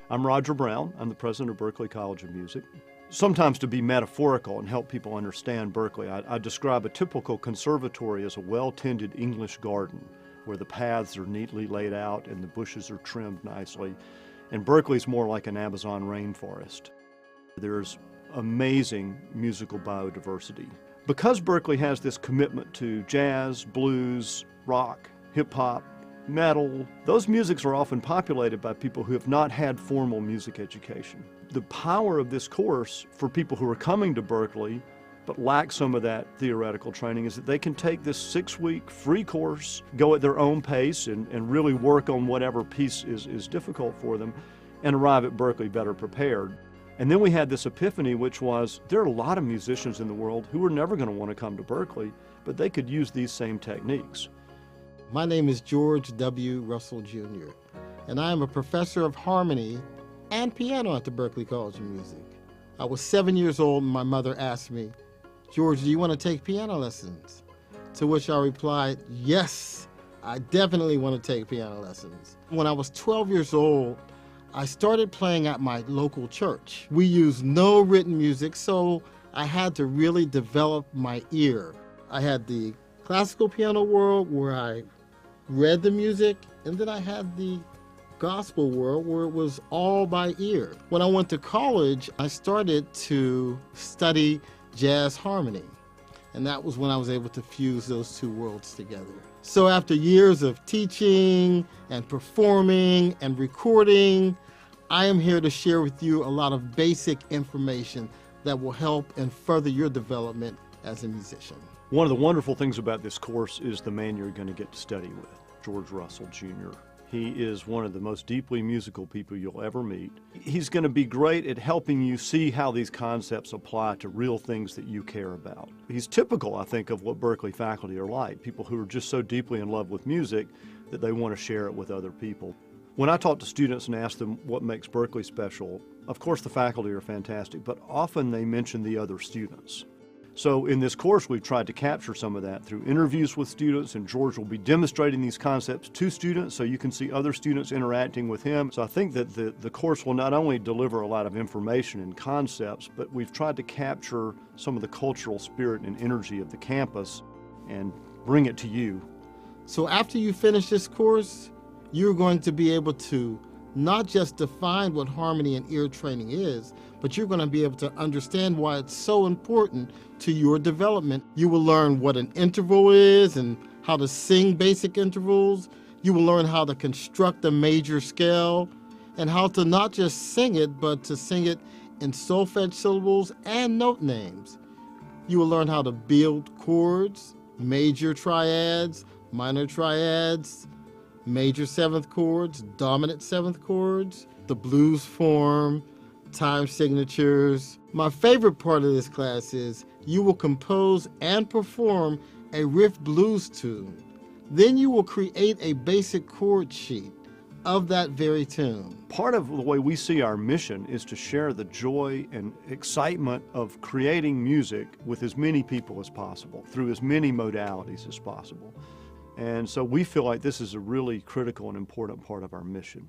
I'm Roger Brown. I'm the president of Berklee College of Music. Sometimes to be metaphorical and help people understand Berklee, I describe a typical conservatory as a well-tended English garden where the paths are neatly laid out and the bushes are trimmed nicely. And Berklee's more like an Amazon rainforest. There's amazing musical biodiversity. Because Berklee has this commitment to jazz, blues, rock, hip-hop, metal, those musics are often populated by people who have not had formal music education. The power of this course for people who are coming to Berklee but lack some of that theoretical training is that they can take this 6-week free course, go at their own pace and really work on whatever piece is difficult for them and arrive at Berklee better prepared. And then we had this epiphany, which was there are a lot of musicians in the world who are never going to want to come to Berklee, but they could use these same techniques. My name is George W. Russell Jr., and I am a professor of harmony and piano at the Berklee College of Music. I was 7 years old and my mother asked me, "George, do you want to take piano lessons?" To which I replied, "Yes, I definitely want to take piano lessons." When I was 12 years old, I started playing at my local church. We used no written music, so I had to really develop my ear. I had the classical piano world where I read the music, and then I had the gospel world where it was all by ear. When I went to college, I started to study jazz harmony, and that was when I was able to fuse those two worlds together. So after years of teaching and performing and recording, I am here to share with you a lot of basic information that will help and further your development as a musician. One of the wonderful things about this course is the man you're going to get to study with, George Russell Jr. He is one of the most deeply musical people you'll ever meet. He's going to be great at helping you see how these concepts apply to real things that you care about. He's typical, I think, of what Berklee faculty are like, people who are just so deeply in love with music that they want to share it with other people. When I talk to students and ask them what makes Berklee special, of course the faculty are fantastic, but often they mention the other students. So in this course, we've tried to capture some of that through interviews with students, and George will be demonstrating these concepts to students so you can see other students interacting with him. So I think that the course will not only deliver a lot of information and concepts, but we've tried to capture some of the cultural spirit and energy of the campus and bring it to you. So after you finish this course, you're going to be able to not just define what harmony and ear training is, but you're going to be able to understand why it's so important to your development. You will learn what an interval is and how to sing basic intervals. You will learn how to construct a major scale and how to not just sing it, but to sing it in solfege syllables and note names. You will learn how to build chords, major triads, minor triads, major seventh chords, dominant seventh chords, the blues form, time signatures. My favorite part of this class is you will compose and perform a riff blues tune. Then you will create a basic chord sheet of that very tune. Part of the way we see our mission is to share the joy and excitement of creating music with as many people as possible, through as many modalities as possible. And so we feel like this is a really critical and important part of our mission.